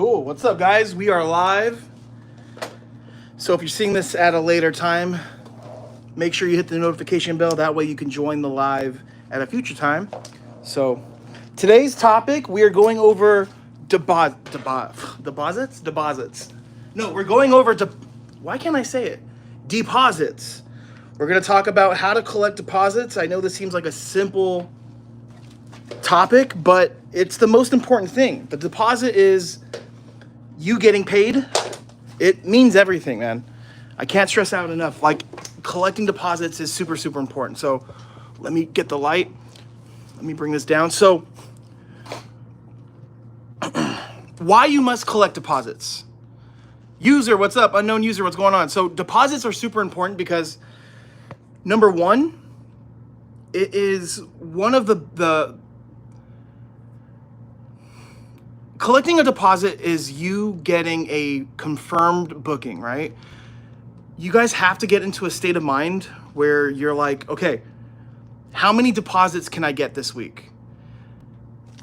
Oh, what's up, guys? We are live. So if you're seeing this at a later time, make sure you hit the notification bell. That way you can join the live at a future time. So today's topic, we are going over deposits. No, we're going over why can't I say it? Deposits. We're going to talk about how to collect deposits. I know this seems like a simple topic, but it's the most important thing. The deposit is you getting paid. It means everything, man. I can't stress out enough. Like, collecting deposits is super, super important. So let me get the light. Let me bring this down. So why you must collect deposits. User, what's up? Unknown user, what's going on? So deposits are super important because number one, it is one of the collecting a deposit is you getting a confirmed booking, right? You guys have to get into a state of mind where you're like, okay, how many deposits can I get this week?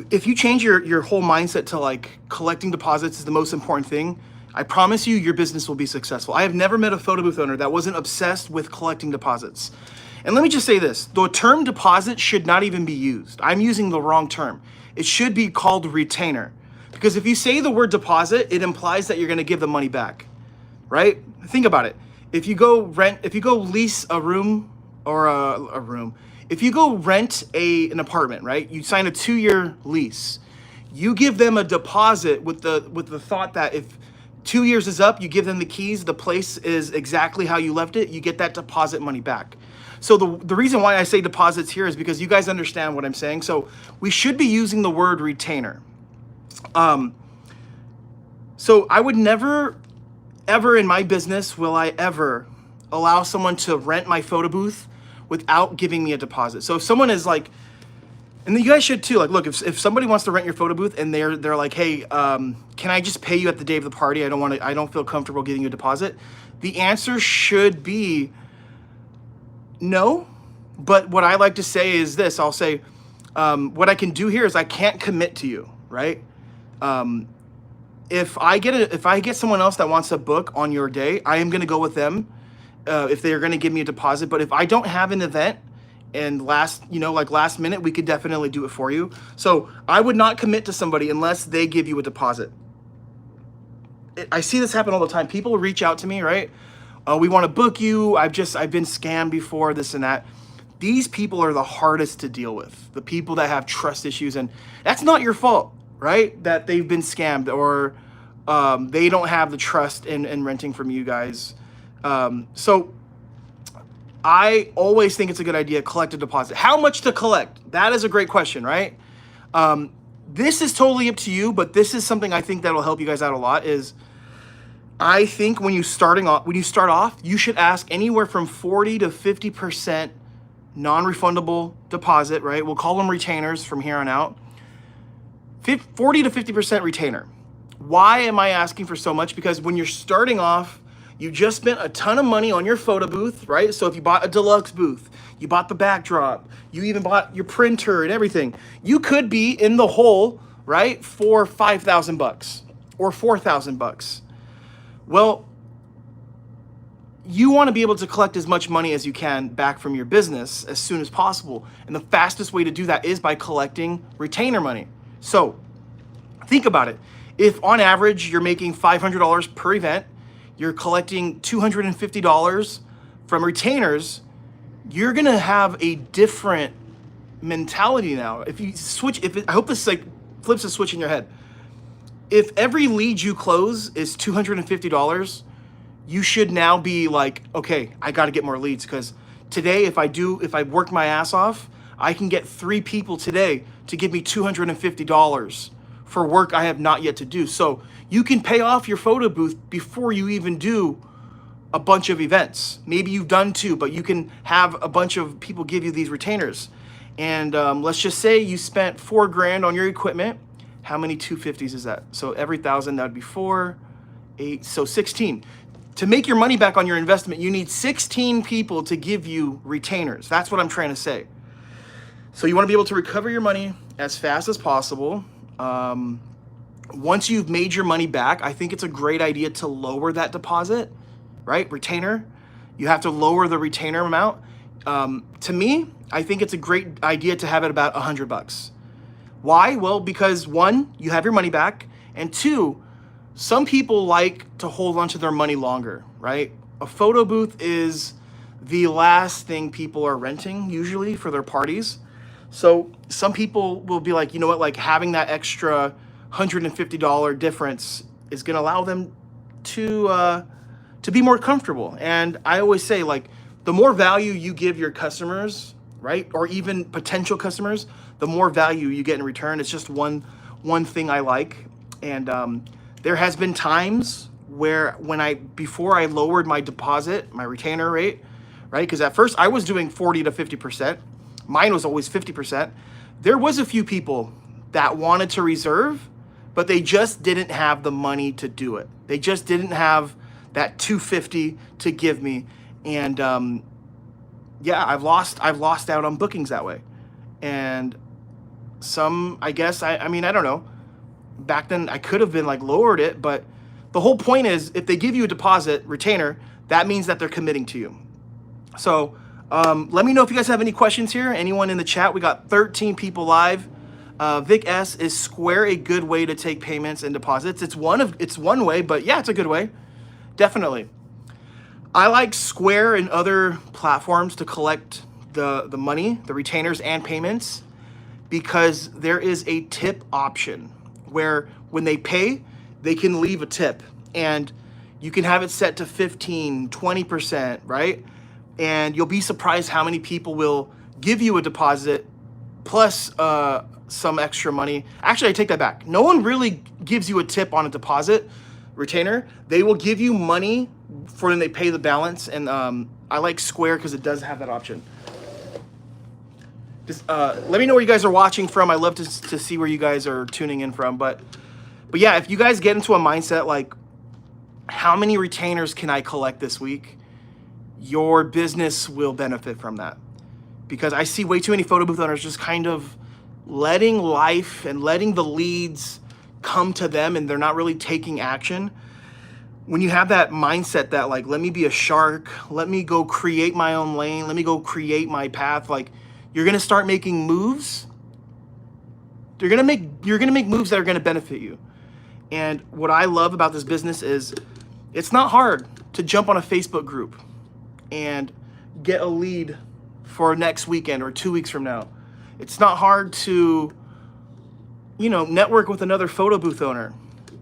If you change your whole mindset to like collecting deposits is the most important thing, I promise you your business will be successful. I have never met a photo booth owner that wasn't obsessed with collecting deposits. And let me just say this, the term deposit should not even be used. I'm using the wrong term. It should be called retainer. Because if you say the word deposit, it implies that you're gonna give the money back, right? Think about it. If you go lease a room or if you go rent an apartment, right? You sign a 2-year lease. You give them a deposit with the thought that if 2 years is up, you give them the keys, the place is exactly how you left it, you get that deposit money back. So the reason why I say deposits here is because you guys understand what I'm saying. So we should be using the word retainer. So I would never, ever in my business will I ever allow someone to rent my photo booth without giving me a deposit. So if someone is like, and you guys should too, like, look, if somebody wants to rent your photo booth and they're like, hey, can I just pay you at the day of the party? I don't feel comfortable giving you a deposit. The answer should be no. But what I like to say is this, I'll say, what I can do here is I can't commit to you, right? If I get someone else that wants to book on your day, I am going to go with them if they're going to give me a deposit. But if I don't have an event and last minute, we could definitely do it for you. So I would not commit to somebody unless they give you a deposit. I see this happen all the time. People reach out to me, right? We want to book you. I've been scammed before, this and that. These people are the hardest to deal with. The people that have trust issues, and that's not your fault, right? That they've been scammed or they don't have the trust in renting from you guys. So I always think it's a good idea to collect a deposit. How much to collect? That is a great question, right? This is totally up to you, but this is something I think that'll help you guys out a lot is I think when you start off, you should ask anywhere from 40 to 50% non-refundable deposit, right? We'll call them retainers from here on out. 40 to 50% retainer. Why am I asking for so much? Because when you're starting off, you just spent a ton of money on your photo booth, right? So if you bought a deluxe booth, you bought the backdrop, you even bought your printer and everything, you could be in the hole, right? For $5,000 or $4,000. Well, you want to be able to collect as much money as you can back from your business as soon as possible. And the fastest way to do that is by collecting retainer money. So think about it. If on average you're making $500 per event, you're collecting $250 from retainers, you're going to have a different mentality now. If you switch, I hope this like flips a switch in your head. If every lead you close is $250, you should now be like, okay, I got to get more leads because today, if I work my ass off, I can get 3 people today to give me $250 for work I have not yet to do. So you can pay off your photo booth before you even do a bunch of events. Maybe you've done 2, but you can have a bunch of people give you these retainers. And let's just say you spent $4,000 on your equipment. How many 250s is that? So every 1,000, that'd be 4, 8, so 16. To make your money back on your investment, you need 16 people to give you retainers. That's what I'm trying to say. So you want to be able to recover your money as fast as possible. once you've made your money back, I think it's a great idea to lower that deposit, right? Retainer. You have to lower the retainer amount. To me, I think it's a great idea to have it about $100. Why? Well, because one, you have your money back, and two, some people like to hold on to their money longer, right? A photo booth is the last thing people are renting usually for their parties. So some people will be like, you know what, like having that extra $150 difference is going to allow them to be more comfortable. And I always say, like, the more value you give your customers, right, or even potential customers, the more value you get in return. It's just one thing I like. And there has been times where before I lowered my deposit, my retainer rate, right, because at first I was doing 40 to 50%. Mine was always 50%. There was a few people that wanted to reserve, but they just didn't have the money to do it. They just didn't have that $250 to give me. And yeah, I've lost out on bookings that way. And some, I guess, I mean, I don't know. Back then I could have been like lowered it, but the whole point is if they give you a deposit retainer, that means that they're committing to you. So let me know if you guys have any questions here. Anyone in the chat? We got 13 people live. Vic S, is Square a good way to take payments and deposits? It's one way, but yeah, it's a good way. Definitely. I like Square and other platforms to collect the money, the retainers and payments, because there is a tip option where when they pay, they can leave a tip, and you can have it set to 15, 20%, right? And you'll be surprised how many people will give you a deposit plus some extra money. Actually, I take that back. No one really gives you a tip on a deposit retainer. They will give you money for when they pay the balance. And I like Square because it does have that option. Just let me know where you guys are watching from. I love to see where you guys are tuning in from. But yeah, if you guys get into a mindset like, how many retainers can I collect this week? Your business will benefit from that. Because I see way too many photo booth owners just kind of letting life and letting the leads come to them, and they're not really taking action. When you have that mindset that, like, let me be a shark, let me go create my own lane, let me go create my path, like, you're gonna start making moves. You're gonna make moves that are gonna benefit you. And what I love about this business is it's not hard to jump on a Facebook group and get a lead for next weekend or 2 weeks from now. It's not hard to, you know, network with another photo booth owner.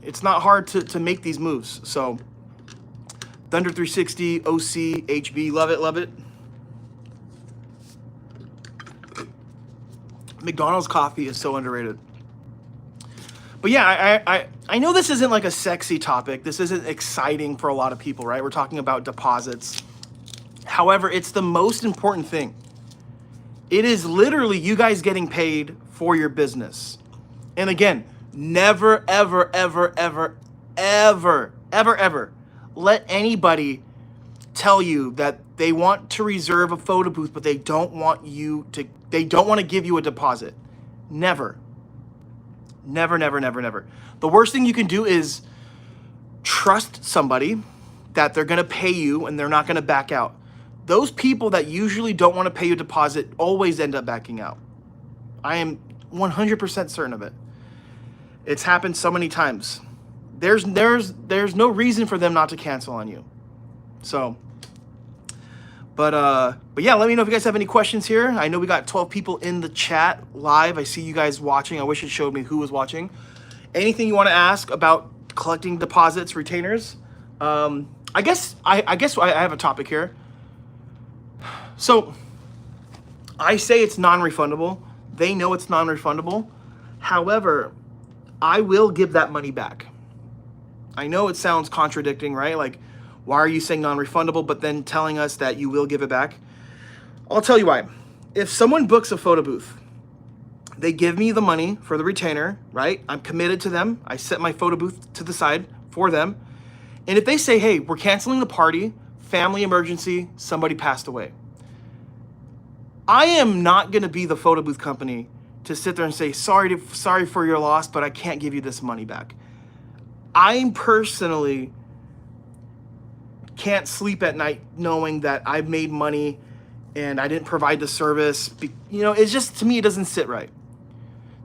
It's not hard to make these moves. So Thunder 360, OC, HB, love it, love it. McDonald's coffee is so underrated. But yeah, I know this isn't like a sexy topic. This isn't exciting for a lot of people, right? We're talking about deposits. However, it's the most important thing. It is literally you guys getting paid for your business. And again, never, ever, ever, ever, ever, ever, ever let anybody tell you that they want to reserve a photo booth, but they don't want to give you a deposit. Never. Never, never, never, never. The worst thing you can do is trust somebody that they're going to pay you and they're not going to back out. Those people that usually don't want to pay you a deposit always end up backing out. I am 100% certain of it. It's happened so many times. There's no reason for them not to cancel on you. So, but yeah, let me know if you guys have any questions here. I know we got 12 people in the chat live. I see you guys watching. I wish it showed me who was watching. Anything you want to ask about collecting deposits, retainers? I guess I have a topic here. So I say it's non-refundable. They know it's non-refundable. However, I will give that money back. I know it sounds contradicting, right? Like, why are you saying non-refundable, but then telling us that you will give it back? I'll tell you why. If someone books a photo booth, they give me the money for the retainer, right? I'm committed to them. I set my photo booth to the side for them. And if they say, hey, we're canceling the party, family emergency, somebody passed away, I am not going to be the photo booth company to sit there and say, sorry for your loss, but I can't give you this money back. I personally can't sleep at night knowing that I've made money and I didn't provide the service. It's just, to me, it doesn't sit right.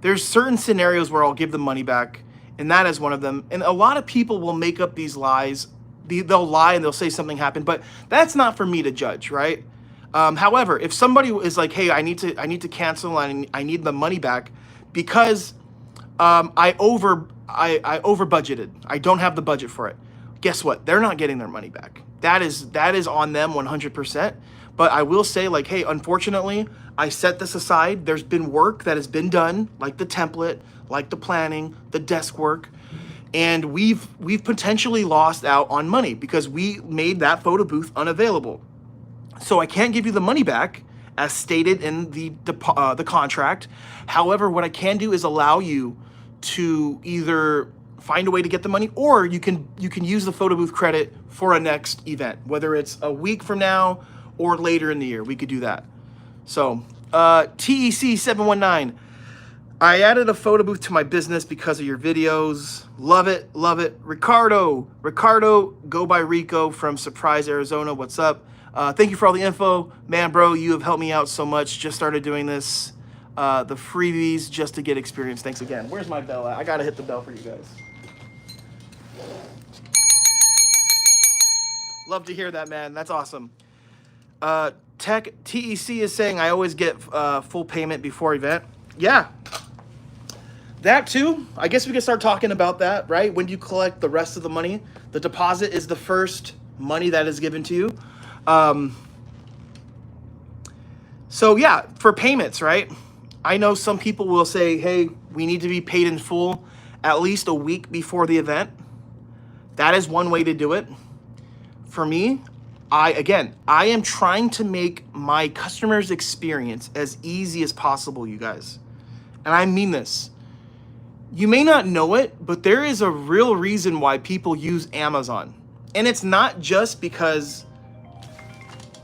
There's certain scenarios where I'll give the money back, and that is one of them. And a lot of people will make up these lies. They'll lie and they'll say something happened, but that's not for me to judge, right? However, if somebody is like, "Hey, I need to cancel and I need the money back because I over budgeted. I don't have the budget for it." Guess what? They're not getting their money back. That is on them 100%. But I will say, like, hey, unfortunately, I set this aside. There's been work that has been done, like the template, like the planning, the desk work, and we've potentially lost out on money because we made that photo booth unavailable. So I can't give you the money back as stated in the contract. However, what I can do is allow you to either find a way to get the money, or you can use the photo booth credit for a next event, whether it's a week from now or later in the year. We could do that. So TEC719, I added a photo booth to my business because of your videos. Love it, love it. Ricardo, go by Rico from Surprise, Arizona. What's up? Thank you for all the info, man, bro. You have helped me out so much. Just started doing this, the freebies just to get experience. Thanks again. Where's my bell at? I gotta hit the bell for you guys. Love to hear that, man. That's awesome. TEC is saying I always get full payment before event. Yeah, that too. I guess we can start talking about that, right? When you collect the rest of the money, the deposit is the first money that is given to you. So yeah, for payments, right? I know some people will say, hey, we need to be paid in full at least a week before the event. That is one way to do it. For me, I am trying to make my customers' experience as easy as possible, you guys. And I mean this. You may not know it, but there is a real reason why people use Amazon. And it's not just because...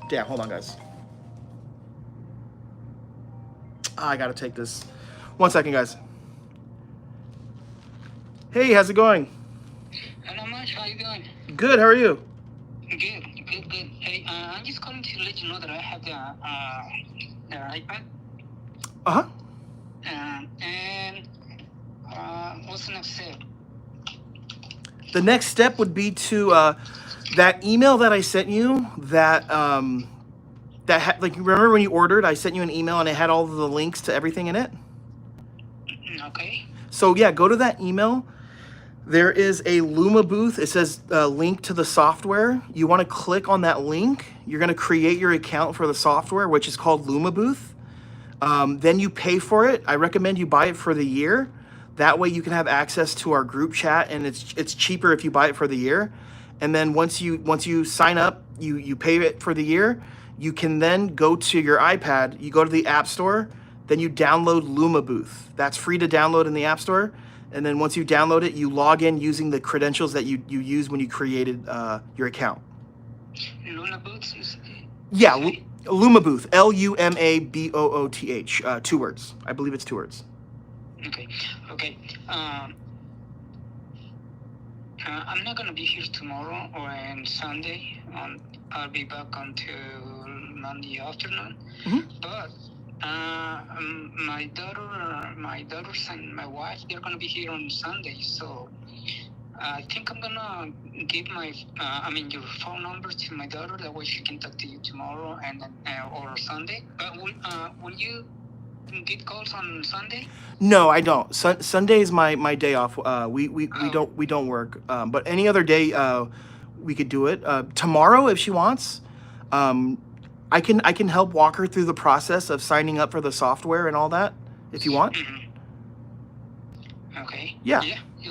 Damn, hold on, guys. I gotta take this. 1 second, guys. Hey, how's it going? Not much. How you doing? Good, how are you? Good. Hey, I'm just calling to let you know that I have the iPad. Uh-huh. And what's the next step? The next step would be to that email that I sent you. That like, you remember when you ordered? I sent you an email and it had all the links to everything in it. Okay. So yeah, go to that email. There is a Luma booth. It says link to the software. You want to click on that link. You're going to create your account for the software, which is called Luma Booth. Then you pay for it. I recommend you buy it for the year. That way you can have access to our group chat, and it's cheaper if you buy it for the year. And then once you sign up, you pay it for the year. You can then go to your iPad. You go to the App Store. Then you download Luma Booth. That's free to download in the App Store. And then once you download it, you log in using the credentials that you used when you created your account. Luna Boots? Yeah, Luma Booth. LUMABOOTH. 2 words. I believe it's 2 words. Okay. I'm not going to be here tomorrow or on Sunday. I'll be back until Monday afternoon. Mm-hmm. But my daughters and my wife, they're gonna be here on Sunday, so I think I'm gonna give your phone number to my daughter. That way she can talk to you tomorrow and then or Sunday. Will you get calls on Sunday? No, I don't. Sunday is my day off. We don't work. But any other day, we could do it. Tomorrow, if she wants. I can help walk her through the process of signing up for the software and all that, if you want. Mm-hmm. Okay. Yeah,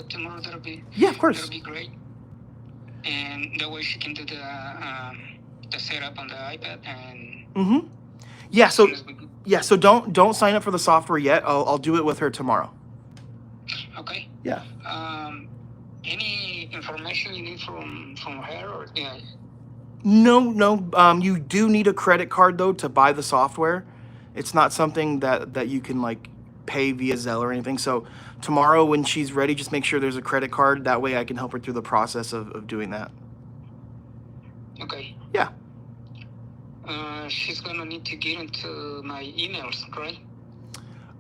tomorrow that'll be... Yeah, of course. That'll be great. And that way she can do the setup on the iPad and... Mm-hmm. Yeah, so don't sign up for the software yet. I'll do it with her tomorrow. Okay. Yeah. Any information you need from her or... Yeah. No. You do need a credit card though to buy the software. It's not something that you can like pay via Zelle or anything. So tomorrow when she's ready, just make sure there's a credit card. That way I can help her through the process of doing that. Okay. Yeah. She's gonna need to get into my emails, right?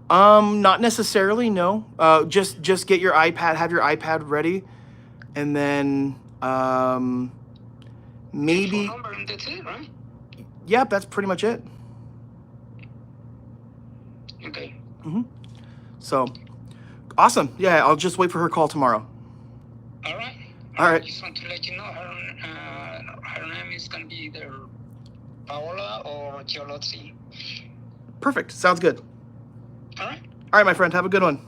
Not necessarily, no. Just get your iPad, have your iPad ready, and then maybe. Phone number and that's it, right? Yeah, that's pretty much it. Okay. So, awesome. Yeah, I'll just wait for her call tomorrow. All right. All right. I just want to let you know her name is gonna be either Paola or Giolozzi. Perfect. Sounds good. All right. All right, my friend. Have a good one.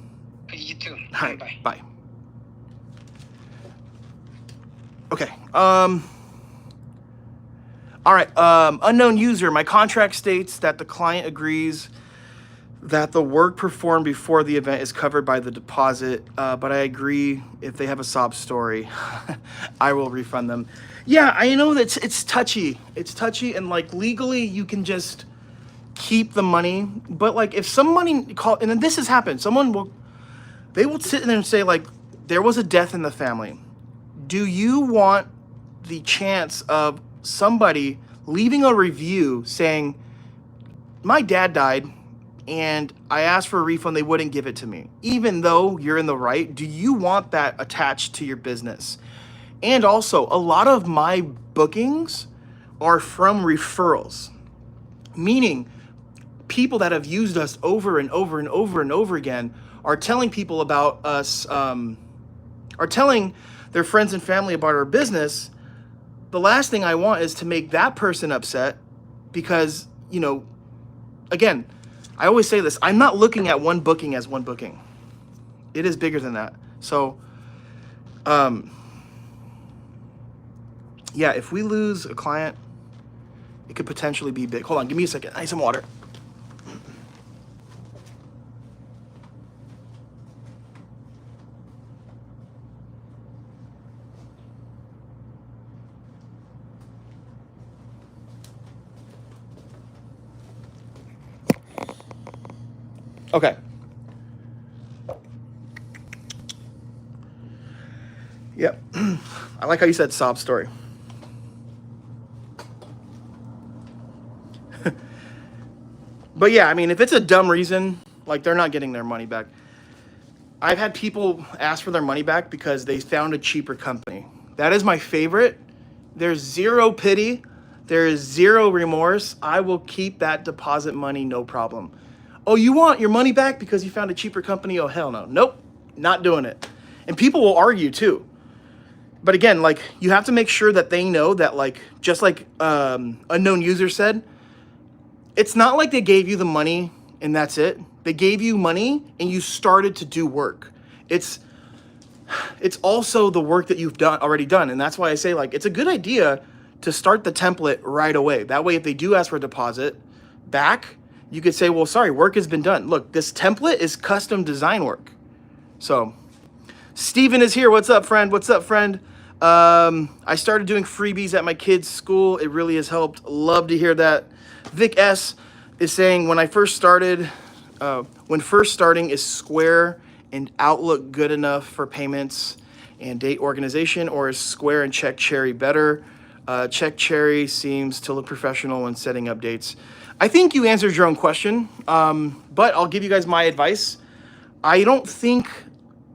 You too. All right. Bye. Bye. Okay. All right. Unknown user. My contract states that the client agrees that the work performed before the event is covered by the deposit, but I agree if they have a sob story, I will refund them. Yeah, I know that it's touchy. It's touchy, and like legally you can just keep the money, but like if somebody call, and then this has happened, they will sit there and say like, there was a death in the family. Do you want the chance of somebody leaving a review saying, my dad died and I asked for a refund, they wouldn't give it to me? Even though you're in the right, do you want that attached to your business? And also, a lot of my bookings are from referrals, meaning people that have used us over and over and over and over again are telling people about us, are telling their friends and family about our business. The last thing I want is to make that person upset because, you know, again, I always say this, I'm not looking at one booking as one booking. It is bigger than that. So, yeah, if we lose a client, it could potentially be big. Hold on, give me a second. I need some water. Okay. Yep. I like how you said sob story. But yeah, I mean, if it's a dumb reason, like they're not getting their money back. I've had people ask for their money back because they found a cheaper company. That is my favorite. There's zero pity. There is zero remorse. I will keep that deposit money, no problem. Oh, you want your money back because you found a cheaper company? Oh, hell no. Nope, not doing it. And people will argue too. But again, like you have to make sure that they know that, like, just like unknown user said, it's not like they gave you the money and that's it. They gave you money and you started to do work. It's also the work that you've already done. And that's why I say, like, it's a good idea to start the template right away. That way, if they do ask for a deposit back, you could say, well, sorry, work has been done. Look, this template is custom design work. So Steven is here. What's up, friend? What's up, friend? I started doing freebies at my kids' school. It really has helped. Love to hear that. Vic S is saying, when first starting, is Square and Outlook good enough for payments and date organization, or is Square and Check Cherry better? Check Cherry seems to look professional when setting up dates. I think you answered your own question, but I'll give you guys my advice. I don't think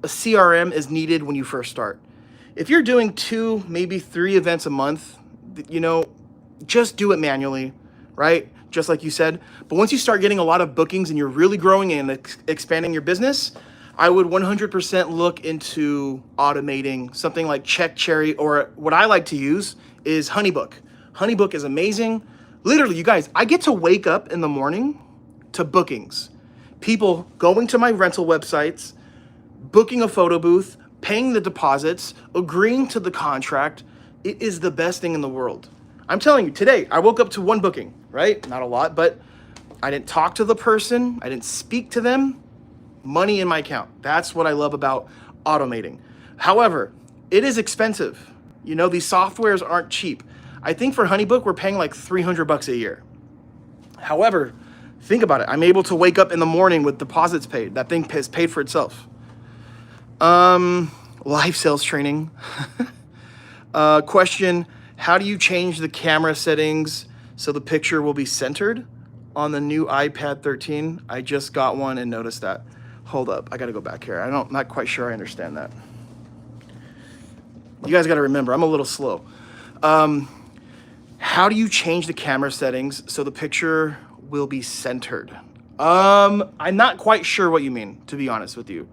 a CRM is needed when you first start. If you're doing 2, maybe 3 events a month, you know, just do it manually, right? Just like you said. But once you start getting a lot of bookings and you're really growing and expanding your business, I would 100% look into automating something like Check Cherry, or what I like to use is Honeybook. Honeybook is amazing. Literally, you guys, I get to wake up in the morning to bookings. People going to my rental websites, booking a photo booth, paying the deposits, agreeing to the contract. It is the best thing in the world. I'm telling you, today, I woke up to 1 booking, right? Not a lot, but I didn't talk to the person. I didn't speak to them. Money in my account. That's what I love about automating. However, it is expensive. You know, these softwares aren't cheap. I think for Honeybook, we're paying like $300 a year. However, Think about it. I'm able to wake up in the morning with deposits paid. That thing is paid for itself. Live sales training. Question, how do you change the camera settings so the picture will be centered on the new iPad 13? I just got one and noticed that. Hold up, I gotta go back here. I'm not quite sure I understand that. You guys gotta remember, I'm a little slow. How do you change the camera settings so the picture will be centered? I'm not quite sure what you mean, to be honest with you.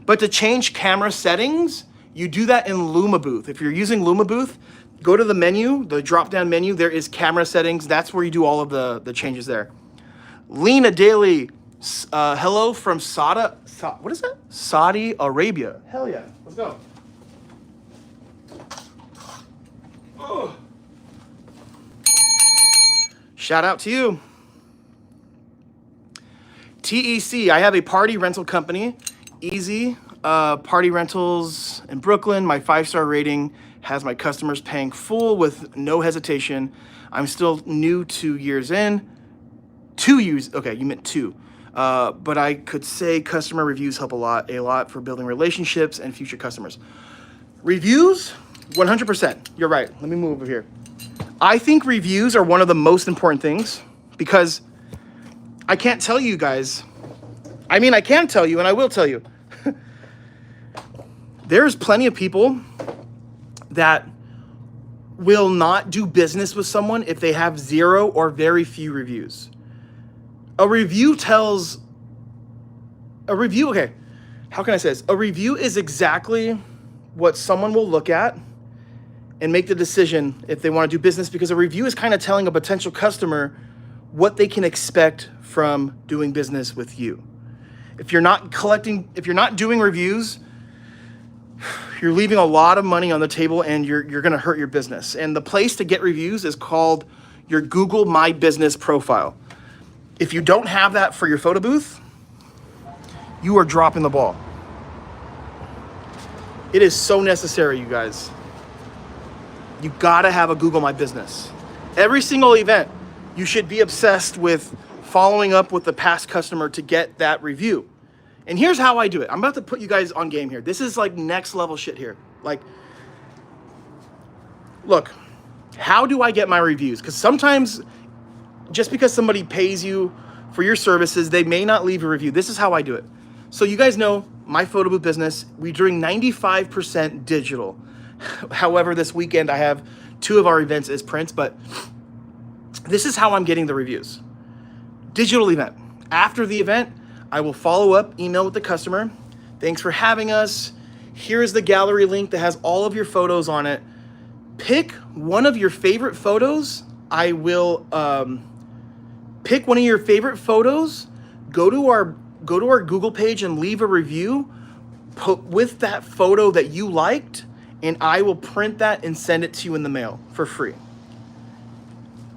But to change camera settings, you do that in LumaBooth. If you're using LumaBooth, go to the menu, the drop-down menu, there is camera settings. That's where you do all of the changes there. Lena Daily, hello from what is that? Saudi Arabia. Hell yeah, let's go. Oh. Shout out to you. TEC, I have a party rental company, Easy Party Rentals in Brooklyn. My 5-star rating has my customers paying full with no hesitation. I'm still new 2 years in. 2 years, okay, you meant 2. But I could say customer reviews help a lot for building relationships and future customers. Reviews, 100%. You're right. Let me move over here. I think reviews are one of the most important things because I can't tell you guys. I mean, I can tell you and I will tell you. There's plenty of people that will not do business with someone if they have 0 or very few reviews. Okay, how can I say this? A review is exactly what someone will look at and make the decision if they want to do business, because a review is kind of telling a potential customer what they can expect from doing business with you. If you're not doing reviews, you're leaving a lot of money on the table and you're going to hurt your business. And the place to get reviews is called your Google My Business profile. If you don't have that for your photo booth, you are dropping the ball. It is so necessary, you guys. You gotta have a Google My Business. Every single event, you should be obsessed with following up with the past customer to get that review. And here's how I do it. I'm about to put you guys on game here. This is like next level shit here. Like, look, how do I get my reviews? Because sometimes just because somebody pays you for your services, they may not leave a review. This is how I do it. So you guys know my photo booth business, we're doing 95% digital. However, this weekend I have 2 of our events as prints, but this is how I'm getting the reviews. Digital event. After the event, I will follow up, email with the customer. Thanks for having us. Here's the gallery link that has all of your photos on it. Pick one of your favorite photos. I will pick one of your favorite photos, go to our Google page and leave a review with that photo that you liked, and I will print that and send it to you in the mail for free.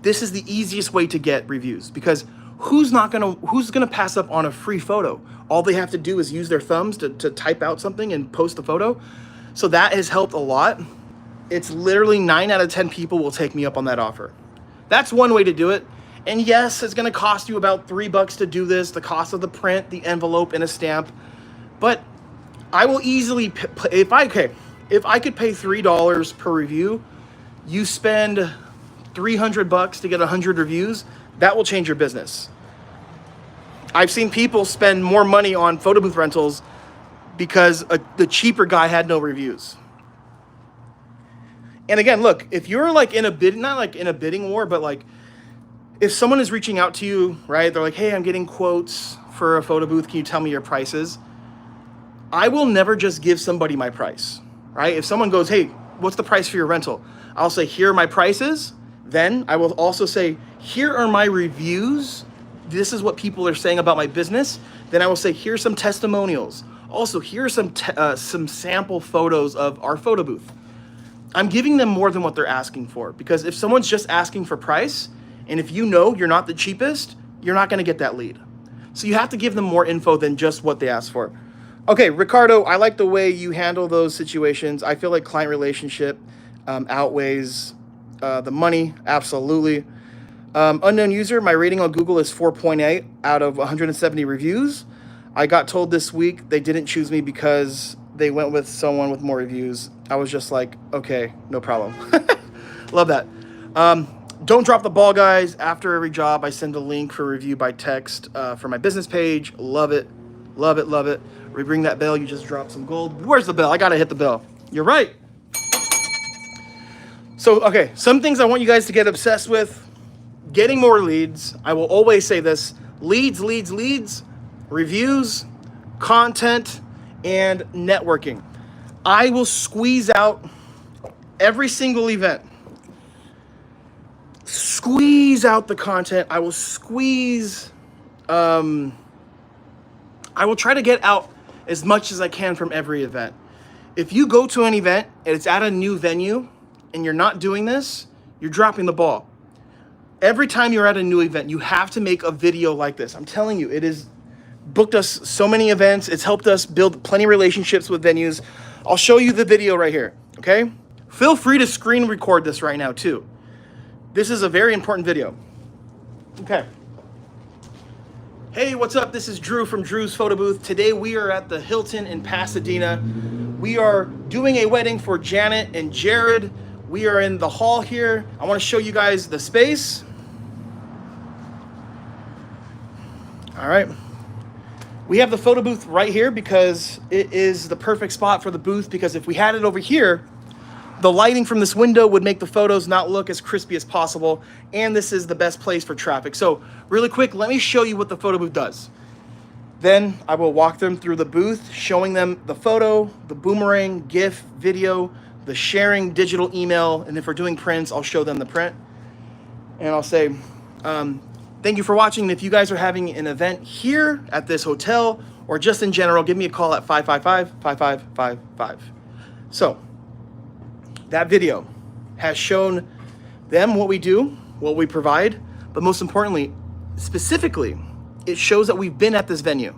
This is the easiest way to get reviews, because who's gonna pass up on a free photo? All they have to do is use their thumbs to type out something and post the photo. So that has helped a lot. It's literally 9 out of 10 people will take me up on that offer. That's one way to do it. And yes, it's gonna cost you about $3 to do this, the cost of the print, the envelope, and a stamp. But I will easily, if I could pay $3 per review, you spend $300 to get 100 reviews, that will change your business. I've seen people spend more money on photo booth rentals because the cheaper guy had no reviews. And again, look, if you're like in a bid, not like in a bidding war, but like if someone is reaching out to you, right? They're like, hey, I'm getting quotes for a photo booth. Can you tell me your prices? I will never just give somebody my price, right? If someone goes, hey, what's the price for your rental? I'll say, here are my prices. Then I will also say, here are my reviews. This is what people are saying about my business. Then I will say, here's some testimonials. Also, here are some sample photos of our photo booth. I'm giving them more than what they're asking for, because if someone's just asking for price, and if you know you're not the cheapest, you're not gonna get that lead. So you have to give them more info than just what they asked for. Okay, Ricardo, I like the way you handle those situations. I feel like client relationship outweighs the money, absolutely. Unknown user, my rating on Google is 4.8 out of 170 reviews. I got told this week they didn't choose me because they went with someone with more reviews. I was just like, okay, no problem. Love that. Don't drop the ball, guys. After every job, I send a link for review by text for my business page. Love it. Love it, love it. Ring that bell, you just dropped some gold. Where's the bell? I gotta hit the bell. You're right. So, okay, some things I want you guys to get obsessed with. Getting more leads. I will always say this. Leads, leads, leads. Reviews, content, and networking. I will squeeze out every single event. Squeeze out the content. I will squeeze... I will try to get out as much as I can from every event. If you go to an event and it's at a new venue and you're not doing this, you're dropping the ball. Every time you're at a new event, you have to make a video like this. I'm telling you, it has booked us so many events. It's helped us build plenty of relationships with venues. I'll show you the video right here, okay? Feel free to screen record this right now too. This is a very important video. Okay. Hey, what's up? This is Drew from Drew's Photo Booth. Today we are at the Hilton in Pasadena. We are doing a wedding for Janet and Jared. We are in the hall here. I want to show you guys the space. All right. We have the photo booth right here because it is the perfect spot for the booth, because if we had it over here, the lighting from this window would make the photos not look as crispy as possible, and this is the best place for traffic. So really quick, let me show you what the photo booth does. Then I will walk them through the booth, showing them the photo, the boomerang, GIF, video, the sharing, digital email, and if we're doing prints, I'll show them the print. And I'll say, thank you for watching. And if you guys are having an event here at this hotel or just in general, give me a call at 555-5555. So that video has shown them what we do, what we provide, but most importantly, specifically, it shows that we've been at this venue.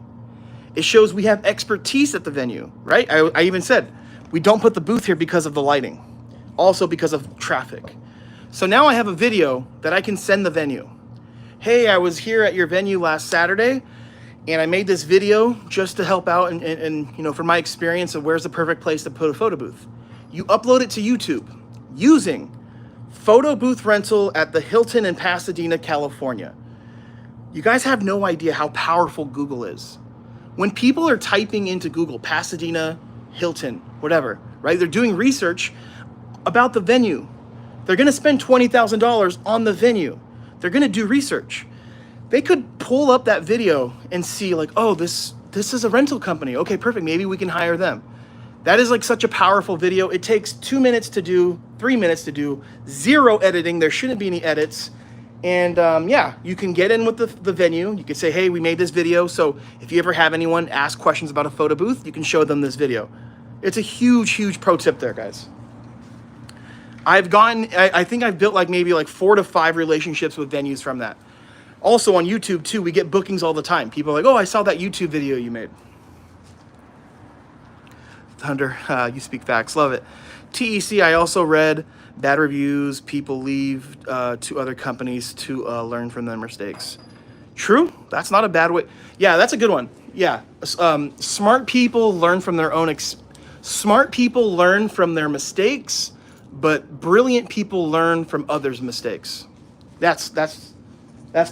It shows we have expertise at the venue, right? I even said, we don't put the booth here because of the lighting, also because of traffic. So now I have a video that I can send the venue. Hey, I was here at your venue last Saturday, and I made this video just to help out and you know, from my experience of where's the perfect place to put a photo booth. You upload it to YouTube using photo booth rental at the Hilton in Pasadena, California. You guys have no idea how powerful Google is. When people are typing into Google, Pasadena, Hilton, whatever, right? They're doing research about the venue. They're gonna spend $20,000 on the venue. They're gonna do research. They could pull up that video and see like, oh, this is a rental company. Okay, perfect, maybe we can hire them. That is like such a powerful video. It takes 2 minutes to do, 3 minutes to do, 0 editing. There shouldn't be any edits. And yeah, you can get in with the venue. You can say, hey, we made this video. So if you ever have anyone ask questions about a photo booth, you can show them this video. It's a huge, huge pro tip there, guys. I think I've built like maybe like 4 to 5 relationships with venues from that. Also on YouTube too, we get bookings all the time. People are like, oh, I saw that YouTube video you made. Thunder, you speak facts, love it. TEC, I also read bad reviews, people leave to other companies to learn from their mistakes. True, that's not a bad way. Yeah, that's a good one. Yeah, smart people learn from their own, smart people learn from their mistakes, but brilliant people learn from others' mistakes. That's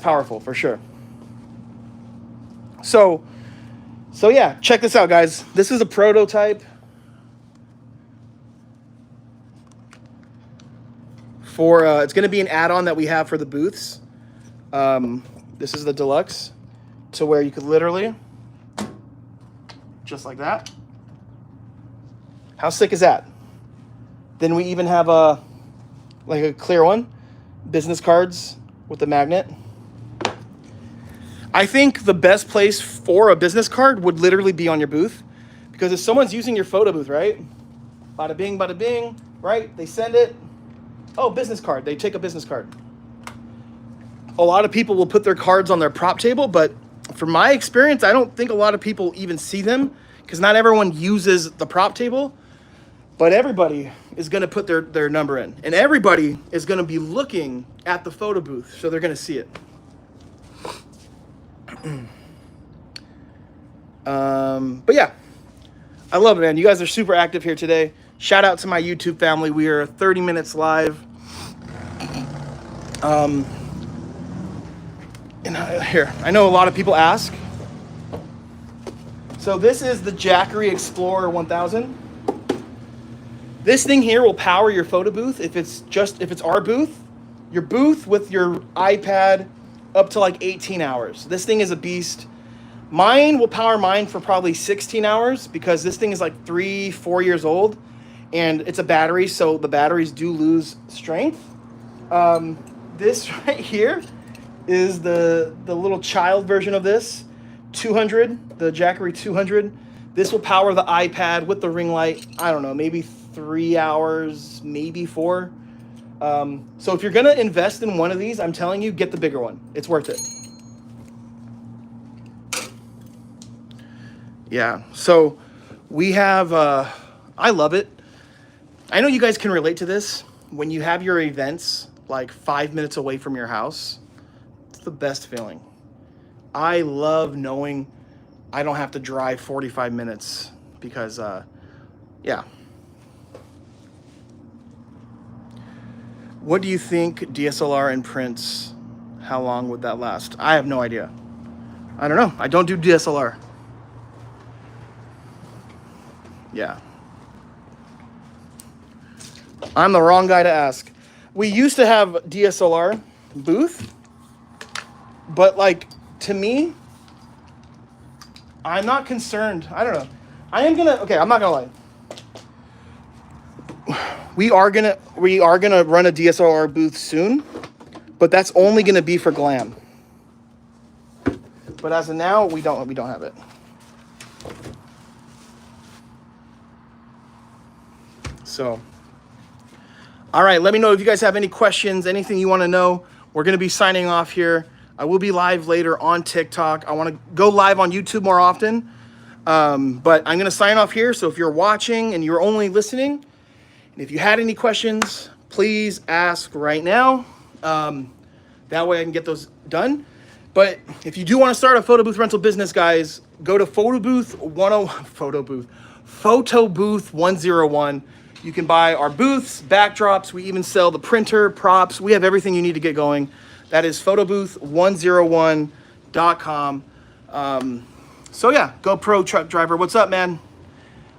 powerful for sure. So yeah, check this out, guys. This is a prototype for, it's going to be an add-on that we have for the booths. This is the deluxe, to where you could literally, just like that. How sick is that? Then we even have like a clear one, business cards with the magnet. I think the best place for a business card would literally be on your booth, because if someone's using your photo booth, right? Bada bing, right? They send it. Oh, business card. They take a business card. A lot of people will put their cards on their prop table, but from my experience, I don't think a lot of people even see them, because not everyone uses the prop table. But everybody, is going to put their number in, and everybody is going to be looking at the photo booth, so they're going to see it. But yeah, I love it, man. You guys are super active here today. Shout out to my YouTube family. We are 30 minutes live. And here, I know a lot of people ask. So this is the Jackery Explorer 1000. This thing here will power your photo booth if it's our booth, your booth with your iPad up to like 18 hours. This thing is a beast. Mine will power mine for probably 16 hours because this thing is like 3-4 years old and it's a battery, so the batteries do lose strength. This right here is the little child version of this, 200, the Jackery 200. This will power the iPad with the ring light, I don't know, maybe 3 hours, maybe 4. So if you're gonna invest in one of these, I'm telling you, get the bigger one. It's worth it. Yeah, so we have, I love it. I know you guys can relate to this. When you have your events like 5 minutes away from your house, it's the best feeling. I love knowing I don't have to drive 45 minutes because, yeah. What do you think DSLR and prints, how long would that last? I have no idea. I don't know. I don't do DSLR. Yeah. I'm the wrong guy to ask. We used to have DSLR booth, but like, to me, I'm not concerned. I don't know. Okay, I'm not gonna lie. We are gonna run a DSLR booth soon, but that's only gonna be for glam. But as of now, we don't have it. So, all right, let me know if you guys have any questions, anything you want to know. We're going to be signing off here. I will be live later on TikTok. I want to go live on YouTube more often, but I'm going to sign off here. So if you're watching and you're only listening, and if you had any questions, please ask right now. That way I can get those done. But if you do want to start a photo booth rental business, guys, go to Photo Booth 101. You can buy our booths, backdrops. We even sell the printer, props. We have everything you need to get going. That is photobooth101.com. So yeah, GoPro truck driver, what's up, man?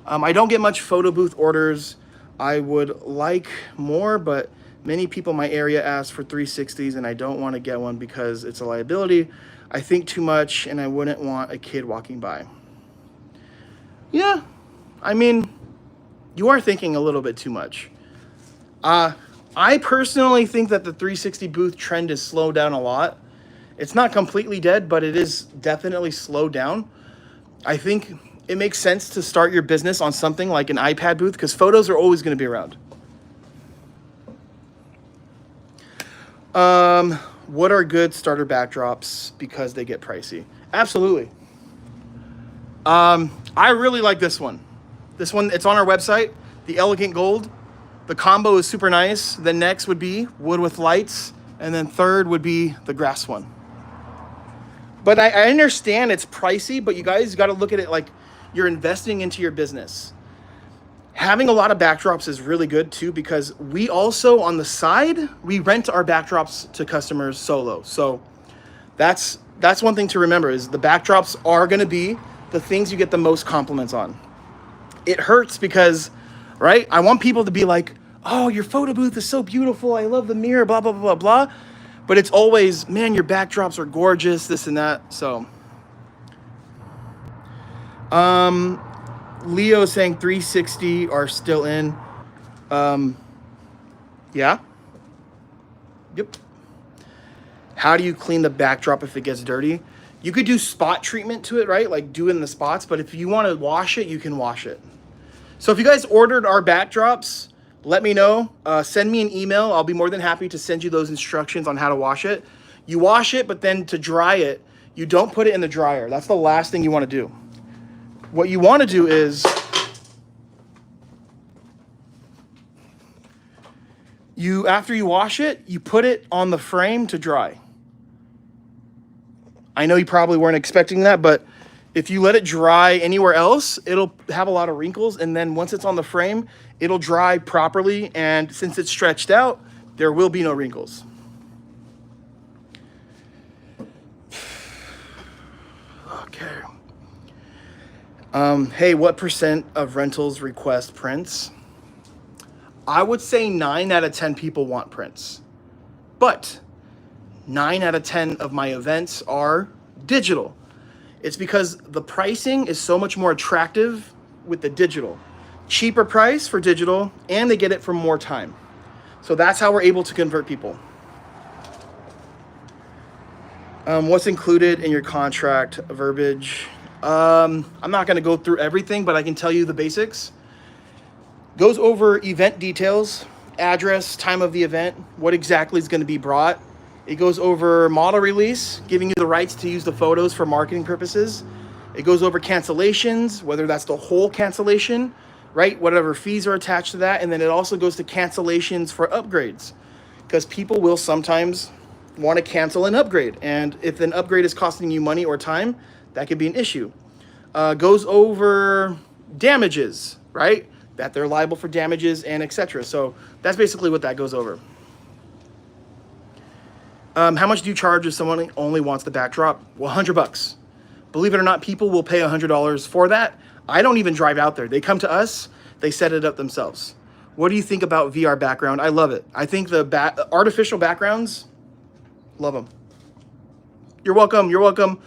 I don't get much photo booth orders. I would like more, but many people in my area ask for 360s and I don't want to get one because it's a liability. I think too much and I wouldn't want a kid walking by. Yeah, I mean, you are thinking a little bit too much. I personally think that the 360 booth trend is slowed down a lot. It's not completely dead, but it is definitely slowed down. I think it makes sense to start your business on something like an iPad booth because photos are always going to be around. What are good starter backdrops because they get pricey? Absolutely. I really like this one. This one, it's on our website, the Elegant Gold. The combo is super nice. The next would be wood with lights. And then third would be the grass one. But I understand it's pricey, but you guys got to look at it like you're investing into your business. Having a lot of backdrops is really good too, because we also, on the side, we rent our backdrops to customers solo. So that's one thing to remember is the backdrops are going to be the things you get the most compliments on. It hurts because, right? I want people to be like, oh, your photo booth is so beautiful. I love the mirror, blah, blah, blah, blah, blah. But it's always, man, your backdrops are gorgeous, this and that. So, Leo saying 360 are still in. Yeah. Yep. How do you clean the backdrop if it gets dirty? You could do spot treatment to it, right? Like do it in the spots. But if you want to wash it, you can wash it. So if you guys ordered our backdrops, let me know. Send me an email. I'll be more than happy to send you those instructions on how to wash it. You wash it, but then to dry it, you don't put it in the dryer. That's the last thing you want to do. What you want to do is After you wash it, you put it on the frame to dry. I know you probably weren't expecting that, but if you let it dry anywhere else, it'll have a lot of wrinkles. And then once it's on the frame, it'll dry properly. And since it's stretched out, there will be no wrinkles. Okay. Hey, what percent of rentals request prints? I would say 9 out of 10 people want prints. But 9 out of 10 of my events are digital. It's because the pricing is so much more attractive with the digital. Cheaper price for digital, and they get it for more time. So that's how we're able to convert people. What's included in your contract verbiage? I'm not going to go through everything, but I can tell you the basics. Goes over event details, address, time of the event, what exactly is going to be brought. It goes over model release, giving you the rights to use the photos for marketing purposes. It goes over cancellations, whether that's the whole cancellation, right? Whatever fees are attached to that. And then it also goes to cancellations for upgrades, because people will sometimes want to cancel an upgrade. And if an upgrade is costing you money or time, that could be an issue. Goes over damages, right? That they're liable for damages and etc. So that's basically what that goes over. How much do you charge if someone only wants the backdrop? Well, $100. Believe it or not, people will pay $100 for that. I don't even drive out there. They come to us, they set it up themselves. What do you think about VR background? I love it. I think the artificial backgrounds, love them. You're welcome. You're welcome.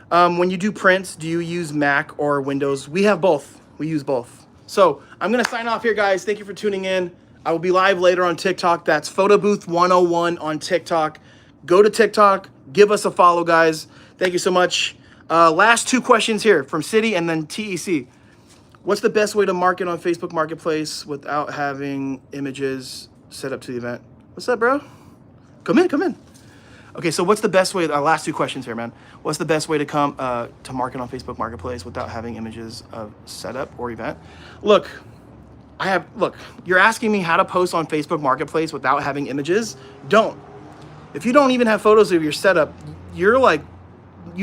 When you do prints, do you use Mac or Windows? We have both. We use both. So I'm going to sign off here, guys. Thank you for tuning in. I will be live later on TikTok. That's Photo Booth 101 on TikTok. Go to TikTok. Give us a follow, guys. Thank you so much. Last 2 questions here from City and then TEC. What's the best way to market on Facebook Marketplace without having images set up to the event? What's up, bro? Come in, come in. Okay, so what's the best way? Last 2 questions here, man. What's the best way to come to market on Facebook Marketplace without having images of setup or event? Look, you're asking me how to post on Facebook Marketplace without having images? Don't. If you don't even have photos of your setup, you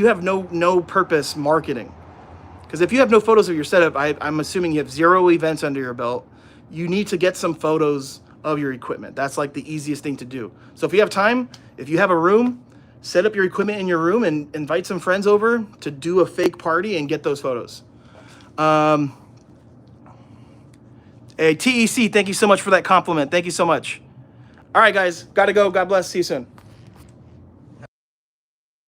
have no purpose marketing. Because if you have no photos of your setup, I'm assuming you have 0 events under your belt. You need to get some photos of your equipment. That's like the easiest thing to do. So if you have time, if you have a room, set up your equipment in your room and invite some friends over to do a fake party and get those photos. Hey, TEC, thank you so much for that compliment. Thank you so much. All right, guys, gotta go. God bless. See you soon.